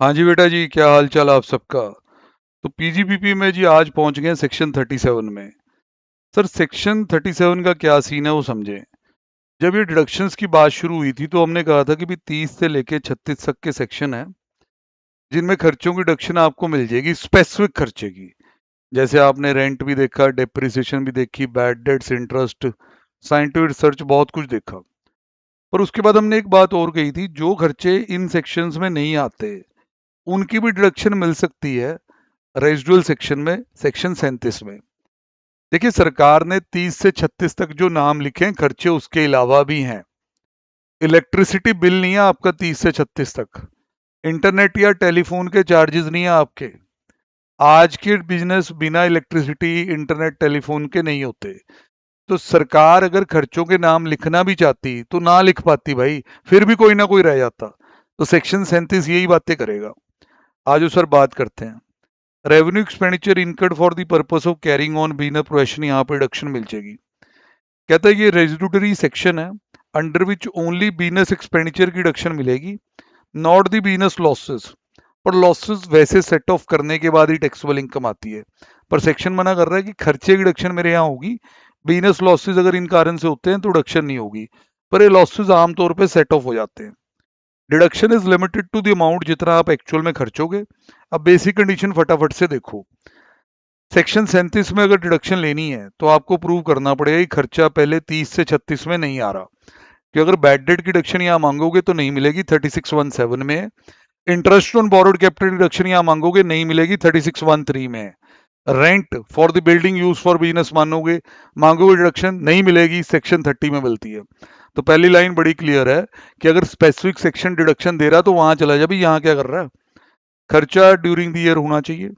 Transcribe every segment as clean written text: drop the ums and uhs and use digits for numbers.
हाँ जी बेटा जी, क्या हाल चाल आप सबका। तो पीजीपीपी में जी आज पहुंच गए सेक्शन 37 में। सर सेक्शन 37 का क्या सीन है वो समझें। जब ये डिडक्शंस की बात शुरू हुई थी तो हमने कहा था कि भी 30 से लेके 36 तक के सेक्शन है जिनमें खर्चों की डिडक्शन आपको मिल जाएगी, स्पेसिफिक खर्चे की। जैसे आपने रेंट भी देखा, डेप्रिसिएशन भी देखी, bad debts, interest, scientific research, बहुत कुछ देखा। पर उसके बाद हमने एक बात और कही थी, जो खर्चे इन सेक्शंस में नहीं आते उनकी भी डिडक्शन मिल सकती है रेजिडुअल सेक्शन में, सेक्शन 37 में। देखिए सरकार ने 30 से 36 तक जो नाम लिखे हैं खर्चे, उसके अलावा भी हैं। इलेक्ट्रिसिटी बिल नहीं है आपका 30 से 36 तक। इंटरनेट या टेलीफोन के चार्जेस नहीं है आपके। आज के बिजनेस बिना इलेक्ट्रिसिटी, इंटरनेट, टेलीफोन के नहीं होते। तो सरकार अगर खर्चों के नाम लिखना भी चाहती तो ना लिख पाती भाई, फिर भी कोई ना कोई रह जाता। तो सेक्शन 37 यही बातें करेगा। आज सर बात करते हैं revenue expenditure incurred for the purpose of carrying on business profession. यहाँ पे डिडक्शन मिल जाएगी। कहता है ये रेजिडुटरी सेक्शन है under which only business expenditure की डिडक्शन मिलेगी, नॉट द बिजनेस लॉसेस। पर लॉसेस वैसे सेट ऑफ करने के बाद ही टैक्सेबल इनकम आती है। पर सेक्शन मना कर रहा है कि खर्चे की डिडक्शन मेरे यहाँ होगी, बिजनेस लॉसेस अगर इन कारण से होते हैं तो डिडक्शन नहीं होगी। पर ये लॉसेस आमतौर पे सेट ऑफ हो जाते हैं। Deduction is limited to the amount जितना आप एक्चुअल में खर्चोगे। अब बेसिक कंडीशन फटाफट से देखो। सेक्शन 37 में अगर डिडक्शन लेनी है तो आपको प्रूव करना पड़ेगा कि खर्चा पहले 30 से 36 में नहीं आ रहा। कि अगर बैड डेट की डिडक्शन यहाँ मांगोगे तो नहीं मिलेगी, 3617 में है। Interest on borrowed capital deduction यहाँ मांगोगे, नहीं मिलेगी, 3613 में है। Rent for the building use for business मानोगे, मांगोगे डिडक्शन, नहीं मिलेगी, सेक्शन 30 में मिलती है। तो पहली लाइन बड़ी क्लियर है कि अगर स्पेसिफिक सेक्शन डिडक्शन दे रहा तो वहां चला जा, भाई यहाँ क्या कर रहा है। खर्चा ड्यूरिंग द ईयर होना चाहिए।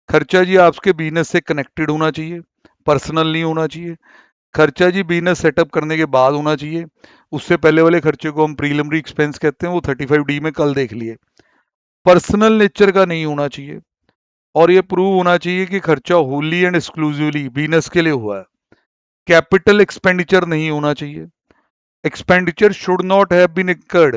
खर्चा जी आपके बिजनेस से कनेक्टेड होना चाहिए, पर्सनल नहीं होना चाहिए। खर्चा जी बिजनेस सेटअप करने के बाद होना चाहिए। उससे पहले वाले खर्चे को हम प्रीलिमिनरी एक्सपेंस कहते हैं, वो 35D में कल देख लिए। पर्सनल नेचर का नहीं होना चाहिए। और ये प्रूव होना चाहिए कि खर्चा होली एंड एक्सक्लूसिवली बिजनेस के लिए हुआ है। कैपिटल एक्सपेंडिचर नहीं होना चाहिए। Expenditure should not have been incurred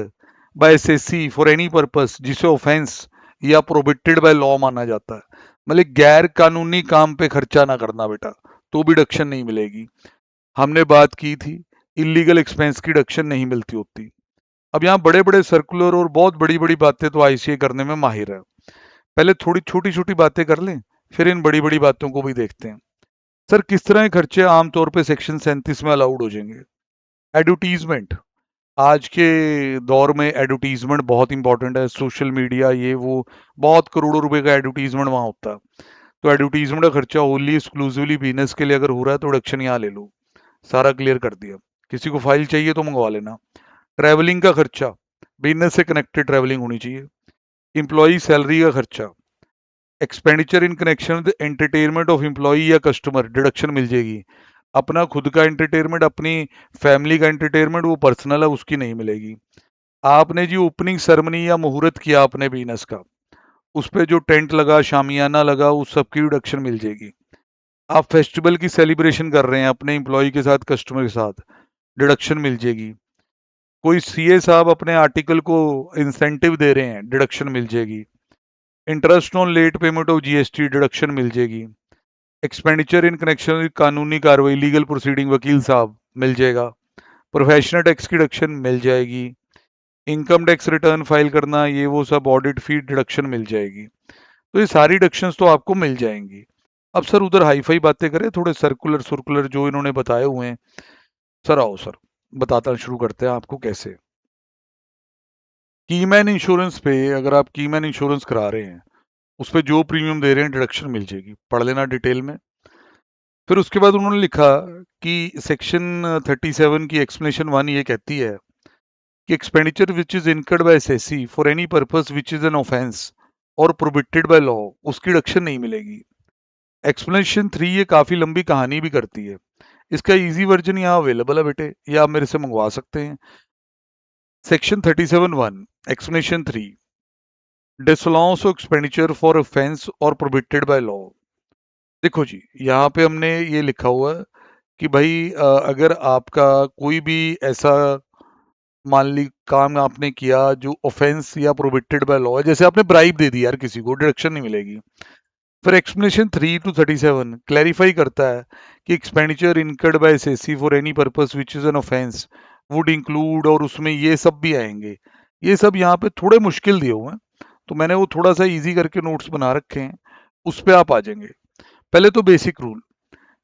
by SSC for any purpose जिसे ऑफेंस या प्रोहिबिटेड बाय लॉ माना जाता है। मतलब गैर कानूनी काम पे खर्चा ना करना बेटा, तो भी डिडक्शन नहीं मिलेगी। हमने बात की थी इलीगल एक्सपेंस की डिडक्शन नहीं मिलती होती। अब यहाँ बड़े बड़े सर्कुलर और बहुत बड़ी बड़ी बातें तो आईसीए करने में माहिर है। पहले थोड़ी छोटी छोटी बातें कर लें, फिर इन बड़ी बड़ी बातों को भी देखते हैं। सर किस तरह के खर्चे आमतौर पे सेक्शन 37 में अलाउड हो जाएंगे। एडवर्टीजमेंट, आज के दौर में एडवर्टीजमेंट बहुत इंपॉर्टेंट है। सोशल मीडिया ये वो, बहुत करोड़ों रुपए का एडवर्टीजमेंट वहां होता है। तो एडवर्टीजमेंट का खर्चा ओनली एक्सक्लूसिवली बिजनेस के लिए अगर हो रहा है तो डिडक्शन यहाँ ले लो। सारा क्लियर कर दिया। किसी को फाइल चाहिए तो मंगवा लेना। ट्रैवलिंग का खर्चा, बिजनेस से कनेक्टेड ट्रैवलिंग होनी चाहिए। इंप्लॉई सैलरी का खर्चा, expenditure in connection with entertainment of employee या कस्टमर, डिडक्शन मिल जाएगी। अपना खुद का एंटरटेनमेंट, अपनी फैमिली का एंटरटेनमेंट वो पर्सनल है, उसकी नहीं मिलेगी। आपने जी ओपनिंग सेरेमनी या मुहूर्त किया अपने बिजनेस का, उस पे जो टेंट लगा, शामियाना लगा, उस सब की डिडक्शन मिल जाएगी। आप फेस्टिवल की सेलिब्रेशन कर रहे हैं अपने एम्प्लॉय के साथ, कस्टमर के साथ, डिडक्शन मिल जाएगी। कोई सीए साहब अपने आर्टिकल को इंसेंटिव दे रहे हैं, डिडक्शन मिल जाएगी। Interest on late payment of GST, deduction मिल जाएगी। एक्सपेंडिचर इन कनेक्शन विद कानूनी कार्रवाई, लीगल प्रोसीडिंग, वकील साहब, मिल जाएगा। प्रोफेशनल टैक्स की डिडक्शन मिल जाएगी। इनकम टैक्स रिटर्न फाइल करना, ये वो सब, ऑडिट फी डिडक्शन मिल जाएगी। तो ये सारी डिडक्शंस तो आपको मिल जाएंगी। अब सर उधर हाई फाई बातें करें, थोड़े सर्कुलर सर्कुलर जो इन्होंने बताए हुए हैं। सर आओ सर, बताता शुरू करते हैं आपको कैसे। कीमैन इंश्योरेंस पे, अगर आप कीमैन इंश्योरेंस करा रहे हैं, उस पे जो प्रीमियम दे रहे हैं डिडक्शन मिल जाएगी, पढ़ लेना डिटेल में। फिर उसके बाद उन्होंने लिखा कि सेक्शन 37 की एक्सप्लेनेशन 1 ये कहती है कि expenditure which is incurred by SSC for any purpose which is an offence और प्रोहिबिटेड बाय लॉ, उसकी डिडक्शन नहीं मिलेगी। एक्सप्लेनेशन 3 ये काफी लंबी कहानी भी करती है। इसका इजी वर्जन यहाँ अवेलेबल है बेटे, ये आप मेरे से मंगवा सकते हैं। Section 37(1) explanation 3, disallowance of expenditure for offence और प्रोहिबिटेड बाय लॉ। देखो जी, यहाँ पे हमने ये लिखा हुआ है कि भाई अगर आपका कोई भी ऐसा मान ली काम आपने किया जो ऑफेंस या प्रोहिबिटेड बाय लॉ है, जैसे आपने ब्राइब दे दी यार किसी को, डिडक्शन नहीं मिलेगी। फिर एक्सप्लेनेशन 3 to 37 क्लैरिफाई करता है कि expenditure incurred by SSC for any purpose which is an offence would include, और उसमें ये सब भी आएंगे। ये सब यहाँ पे थोड़े मुश्किल दिए हुए हैं, तो मैंने वो थोड़ा सा इजी करके नोट्स बना रखे हैं, उस पे आप आ जाएंगे। पहले तो बेसिक रूल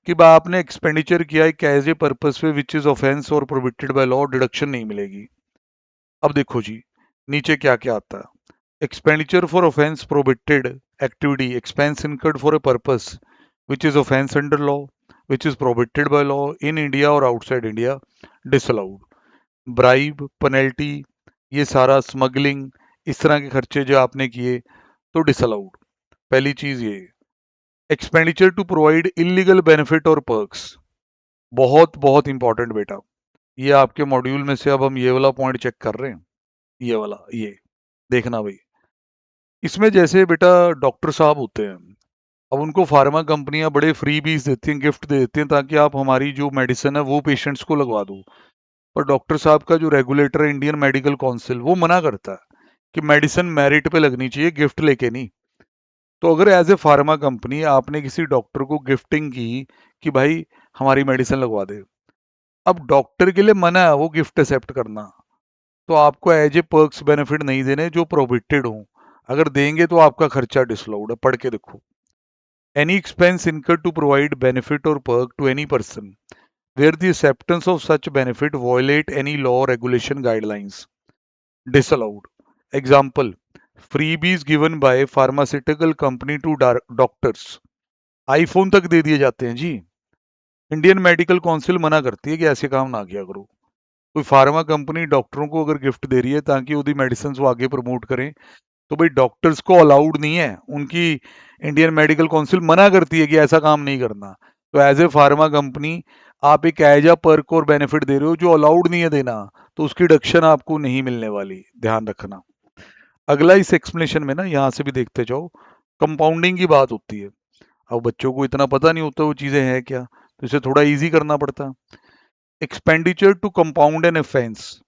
कि आपने एक्सपेंडिचर किया है एज ए पर्पस पे विच इज ऑफेंस और प्रोहिबिटेड बाय लॉ, डिडक्शन नहीं मिलेगी। अब देखो जी, नीचे क्या क्या आता है। Expenditure for offence prohibited activity, expense incurred for a purpose which is offence under law which is prohibited by law in India और outside India, disallowed. Bribe, penalty, ये सारा स्मगलिंग, इस तरह के खर्चे जो आपने किए तो डिसअलाउड। पहली चीज ये। Expenditure to provide illegal benefit और पर्क्स, बहुत बहुत इंपॉर्टेंट बेटा। ये आपके मॉड्यूल में से अब हम ये वाला पॉइंट चेक कर रहे हैं, ये वाला, ये देखना भाई। इसमें जैसे बेटा डॉक्टर साहब होते हैं, अब उनको फार्मा कंपनियां बड़े फ्री बीज देती हैं, गिफ्ट दे देती हैं ताकि आप हमारी जो मेडिसिन है वो पेशेंट्स को लगवा दो। पर डॉक्टर साहब का जो रेगुलेटर है इंडियन मेडिकल काउंसिल, वो मना करता है कि मेडिसिन मेरिट पे लगनी चाहिए, गिफ्ट लेके नहीं। तो अगर एज ए फार्मा कंपनी आपने किसी डॉक्टर को गिफ्टिंग की कि भाई हमारी मेडिसिन लगवा दे, अब डॉक्टर के लिए मना है वो गिफ्ट एक्सेप्ट करना, तो आपको एज ए पर्क्स बेनिफिट नहीं देने जो प्रोहिबिटेड हो। अगर देंगे तो आपका खर्चा डिसअलाउड है, पढ़ के देखो। Any expense incurred to provide benefit और perk to any person where the acceptance of such benefit violate any law, regulation, guidelines, disallowed. Example: freebies given by pharmaceutical company to doctors. IPhone तक दे दिए जाते हैं जी। Indian medical council मना करती है कि ऐसे काम ना किया करो। कोई फार्मा कंपनी डॉक्टरों को अगर गिफ्ट दे रही है ताकि उसकी मेडिसिन वो आगे प्रमोट करें, तो भाई डॉक्टर्स को अलाउड नहीं है, उनकी इंडियन मेडिकल काउंसिल मना करती है कि ऐसा काम नहीं करना। तो एज ए फार्मा कंपनी आप एक एजा पर्क और बेनिफिट दे रहे हो जो अलाउड नहीं है देना, तो उसकी डिडक्शन आपको नहीं मिलने वाली, ध्यान रखना। अगला इस एक्सप्लेनेशन में ना, यहाँ से भी देखते जाओ, कंपाउंडिंग की बात होती है। अब बच्चों को इतना पता नहीं होता वो चीज़ें हैं क्या, तो इसे थोड़ा इजी करना पड़ता है। Expenditure to compound an offence,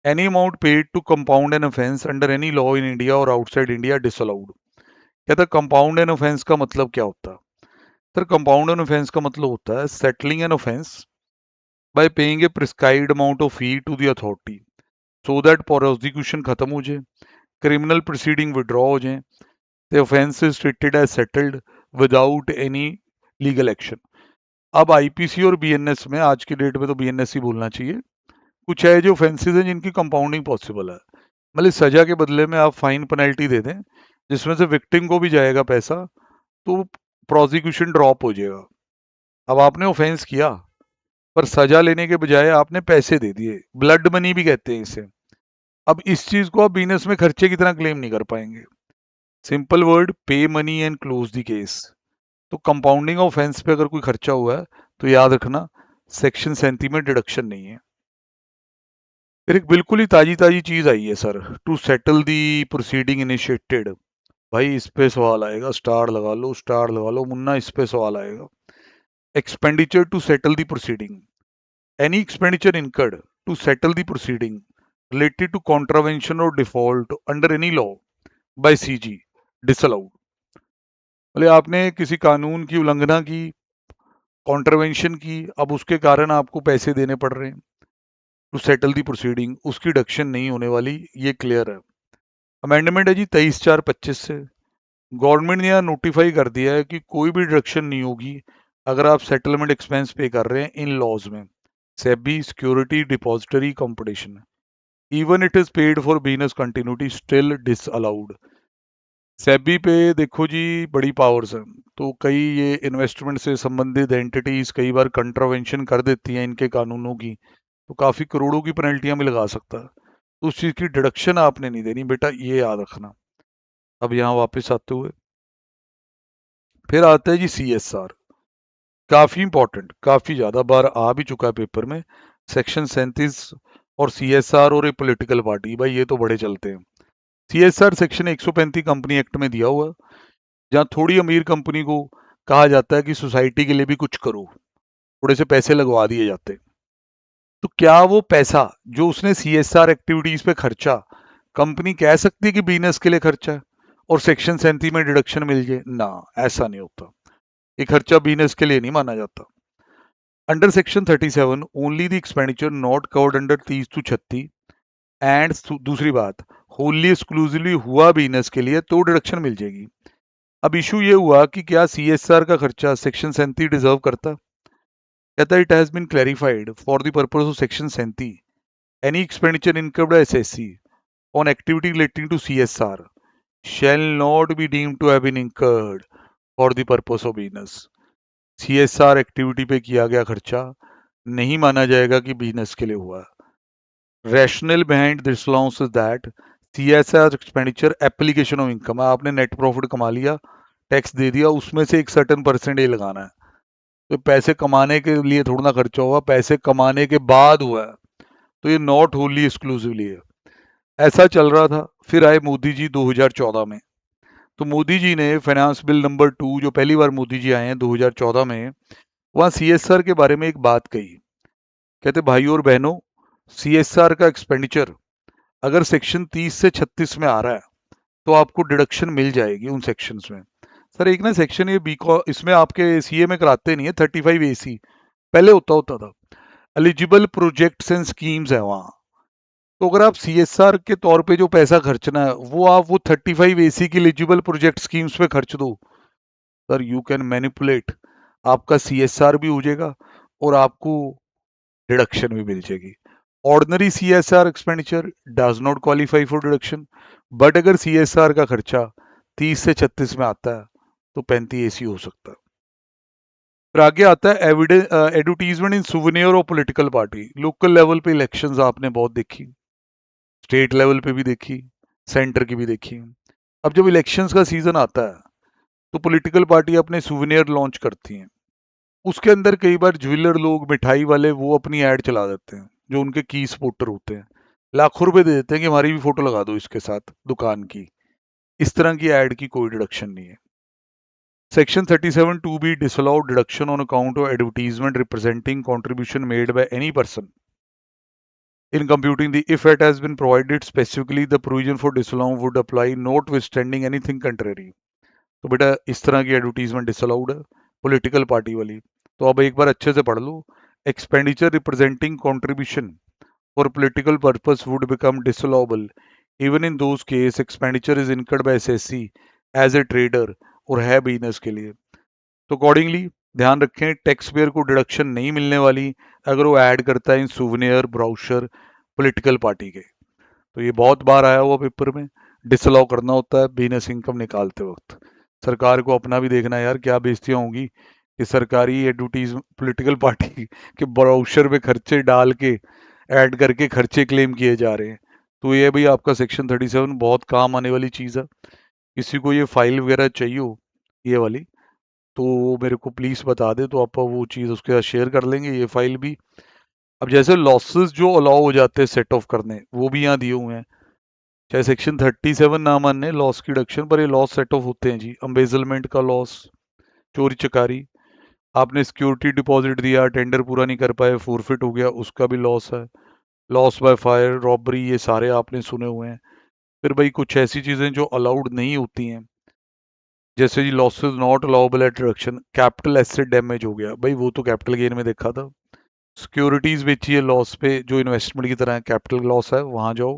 any amount paid to compound an offence under any law in India और आउटसाइड इंडिया, डिसअलाउड। कहता है कंपाउंड एन ऑफेंस का मतलब क्या होता है। सर कंपाउंड एन ऑफेंस का मतलब होता है settling an offence by paying a prescribed amount of fee to the authority so that prosecution खत्म हो जाए, क्रिमिनल प्रोसीडिंग विड्रॉ हो जाए, the offence is treated as settled without any legal action. अब आईपीसी और बीएनएस में, आज की डेट में तो बीएनएस ही बोलना चाहिए, कुछ है जो ऑफेंसेस हैं जिनकी कंपाउंडिंग पॉसिबल है। मतलब सजा के बदले में आप फाइन पेनल्टी दे दें जिसमें से विक्टिम को भी जाएगा पैसा, तो प्रोसिक्यूशन ड्रॉप हो जाएगा। अब आपने ऑफेंस किया पर सजा लेने के बजाय आपने पैसे दे दिए, ब्लड मनी भी कहते हैं इसे। अब इस चीज को आप बिजनेस में खर्चे की तरह क्लेम नहीं कर पाएंगे। सिंपल वर्ड, पे money and close the case. तो कंपाउंडिंग ऑफेंस पे अगर कोई खर्चा हुआ है तो याद रखना सेक्शन 37 में डिडक्शन नहीं है। फिर एक बिल्कुल ही ताजी ताजी चीज आई है sir, to settle the proceeding initiated. भाई इस पे सवाल आएगा, स्टार लगा लो, स्टार लगा लो मुन्ना, इस पे सवाल आएगा। Expenditure to settle the proceeding, any expenditure incurred to settle the proceeding related to contravention or default under any law by CG, disallowed। बोले आपने किसी कानून की उल्लंघना की, कॉन्ट्रवेंशन की, अब उसके कारण आपको पैसे देने पड़ रहे हैं, टू सेटल दी प्रोसीडिंग, उसकी डिडक्शन नहीं होने वाली, ये क्लियर है। अमेंडमेंट है जी 23/4/25 से। गवर्नमेंट ने यहाँ नोटिफाई कर दिया है कि कोई भी डिडक्शन नहीं होगी अगर आप सेटलमेंट एक्सपेंस पे कर रहे हैं इन लॉज में, SEBI security depository competition, even it is paid for business continuity still disallowed. SEBI पे देखो जी बड़ी पावर्स हैं, तो कई ये इन्वेस्टमेंट से संबंधित एंटिटीज कई बार कंट्रावेंशन कर देती हैं इनके कानूनों की, तो काफी करोड़ों की पेनल्टियां भी लगा सकता है। तो उस चीज की डिडक्शन आपने नहीं देनी बेटा, ये याद रखना। अब यहाँ वापस आते हुए फिर आता है जी CSR, काफी इंपॉर्टेंट, काफी ज्यादा बार आ भी चुका है पेपर में। सेक्शन 37 और CSR और ये पॉलिटिकल पार्टी, भाई ये तो बड़े चलते हैं। CSR सेक्शन 135 कंपनी एक्ट में दिया हुआ, जहाँ थोड़ी अमीर कंपनी को कहा जाता है कि सोसाइटी के लिए भी कुछ करो, थोड़े से पैसे लगवा दिए जाते हैं। तो क्या वो पैसा जो उसने सीएसआर एक्टिविटीज पे खर्चा कंपनी कह सकती है कि बिजनेस के लिए खर्चा है और सेक्शन 37 में डिडक्शन मिल जाए ना? ऐसा नहीं होता। ये खर्चा बिजनेस के लिए नहीं माना जाता। Under section 37 only the expenditure not covered under 30 to 36 and दूसरी बात, होली एक्सक्लूसिवली हुआ बिजनेस के लिए तो डिडक्शन मिल जाएगी। अब इशू ये हुआ कि क्या सीएसआर का खर्चा सेक्शन 37 डिजर्व करता? कहता it has been clarified for the purpose of section 37 any expenditure incurred by assessee on activity relating to CSR shall not be deemed to have been incurred for the purpose of business. CSR activity पे किया गया खर्चा नहीं माना जाएगा कि business के लिए हुआ। Rationale behind this laws is that CSR expenditure application of income है। आपने नेट प्रॉफिट कमा लिया, टैक्स दे दिया, उसमें से एक सर्टन परसेंट ये लगाना है। तो पैसे कमाने के लिए थोड़ा ना खर्चा हुआ, पैसे कमाने के बाद हुआ है। तो ये नॉट होली एक्सक्लूसिवली है। ऐसा चल रहा था। फिर आए मोदी जी 2014 में। तो मोदी जी ने फाइनेंस बिल नंबर 2, जो पहली बार मोदी जी आए हैं 2014 में, वहाँ सीएसआर के बारे में एक बात कही। कहते भाइयों और बहनों, सीएसआर का एक्सपेंडिचर अगर सेक्शन 30 से 36 में आ रहा है तो आपको डिडक्शन मिल जाएगी उन सेक्शंस में। सर एक ना सेक्शन ये बीकॉ इसमें आपके सीए में कराते नहीं है, 35AC पहले होता होता था। एलिजिबल प्रोजेक्ट्स एंड स्कीम्स है वहाँ। तो अगर आप सीएसआर के तौर पे जो पैसा खर्चना है वो आप वो 35AC की एलिजिबल प्रोजेक्ट स्कीम्स पे खर्च दो। सर यू कैन मैनिपुलेट, आपका सीएसआर भी हो जाएगा और आपको डिडक्शन भी मिल जाएगी। Ordinary CSR expenditure does not qualify for deduction, but अगर सीएसआर का खर्चा 30 से 36 में आता है तो 35AC हो सकता है। फिर आगे आता है एडवर्टीजमेंट इन सुवेनियर और पॉलिटिकल पार्टी। लोकल लेवल पे इलेक्शंस आपने बहुत देखी, स्टेट लेवल पे भी देखी, सेंटर की भी देखी। अब जब इलेक्शंस का सीजन आता है तो पॉलिटिकल पार्टी अपने सुवेनियर लॉन्च करती हैं। उसके अंदर कई बार ज्वेलर लोग, मिठाई वाले, वो अपनी ऐड चला देते हैं, जो उनके की सपोर्टर होते हैं। लाखों रुपए दे देते हैं कि हमारी भी फोटो लगा दो इसके साथ दुकान की। इस तरह की ऐड की कोई डिडक्शन नहीं है। Section 37 to be disallow deduction on account of advertisement representing contribution made by any person in computing the if it has been provided specifically the provision for disallow would apply notwithstanding anything contrary। तो बेटा इस तरह की advertisement disallowed है, political party वाली। तो अब एक बार अच्छे से पढ़ लो। Expenditure representing contribution for political purpose would become disallowable even in those case expenditure is incurred by assessee as a trader और है बिजनेस के लिए। तो अकॉर्डिंगली ध्यान रखें, टैक्स पेयर को डिडक्शन नहीं मिलने वाली अगर वो ऐड करता है इन सुवेनियर ब्राउचर पॉलिटिकल पार्टी के। तो ये बहुत बार आया हुआ पेपर में, डिसअलाउ करना होता है बिजनेस इनकम निकालते वक्त। सरकार को अपना भी देखना है यार, क्या बेइज्जतियां होंगी कि सरकारी एडवर्टीज पॉलिटिकल पार्टी के ब्राउचर पे खर्चे डाल के ऐड करके खर्चे क्लेम किए जा रहे हैं। तो ये भी आपका सेक्शन 37 बहुत काम आने वाली चीज़ है। किसी को ये फाइल वगैरह चाहिए हो ये वाली तो वो मेरे को प्लीज़ बता दे, तो आप वो चीज़ उसके साथ शेयर कर लेंगे, ये फाइल भी। अब जैसे लॉसेस जो अलाउ हो जाते हैं सेट ऑफ करने, वो भी यहाँ दिए हुए हैं। चाहे सेक्शन 37 ना माने लॉस की डिडक्शन, पर ये लॉस सेट ऑफ होते हैं जी। अम्बेजलमेंट का लॉस, चोरी चकारी, आपने सिक्योरिटी डिपॉजिट दिया, टेंडर पूरा नहीं कर पाए, फोरफिट हो गया, उसका भी लॉस है। लॉस बाय फायर, रॉबरी, ये सारे आपने सुने हुए हैं। फिर भाई कुछ ऐसी चीज़ें जो अलाउड नहीं होती हैं, जैसे जी losses not allowable at deduction. Capital asset damage हो गया, भाई वो तो कैपिटल गेन में देखा था। सिक्योरिटीज बेची है लॉस पे, जो इन्वेस्टमेंट की तरह है, कैपिटल लॉस है, वहां जाओ।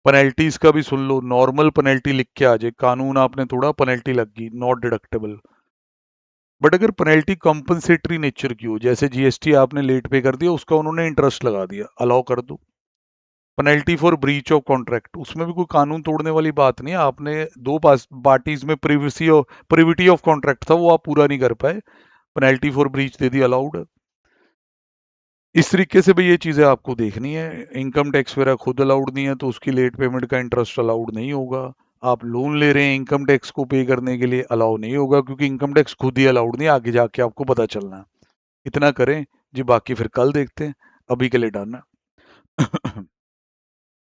पेनल्टीज का भी सुन लो, नॉर्मल पेनल्टी लिख के आ जाए, कानून आपने थोड़ा पेनल्टी लग गई, नॉट डिडक्टेबल। बट अगर पेनल्टी कॉम्पनसेटरी नेचर की हो, जैसे जीएसटी आपने लेट पे कर दिया, उसका उन्होंने इंटरेस्ट लगा दिया, अलाउ कर दो। Penalty for breach of contract, उसमें भी कोई कानून तोड़ने वाली बात नहीं है। आपने दो पार्टीज में प्रिविटी ऑफ कॉन्ट्रैक्ट था, वो आप पूरा नहीं कर पाए, penalty for breach they the, allowed है। इस तरीके से भाई ये चीज़ें आपको देखनी है। इनकम टैक्स वगैरह खुद अलाउड नहीं है तो उसकी लेट पेमेंट का इंटरेस्ट अलाउड नहीं होगा। आप लोन ले रहे हैं इनकम टैक्स को पे करने के लिए, अलाउ नहीं होगा, क्योंकि इनकम टैक्स खुद ही अलाउड नहीं है, आगे जाके आपको पता चलना है। इतना करें जी, बाकी फिर कल देखते हैं, अभी के लिए डन है।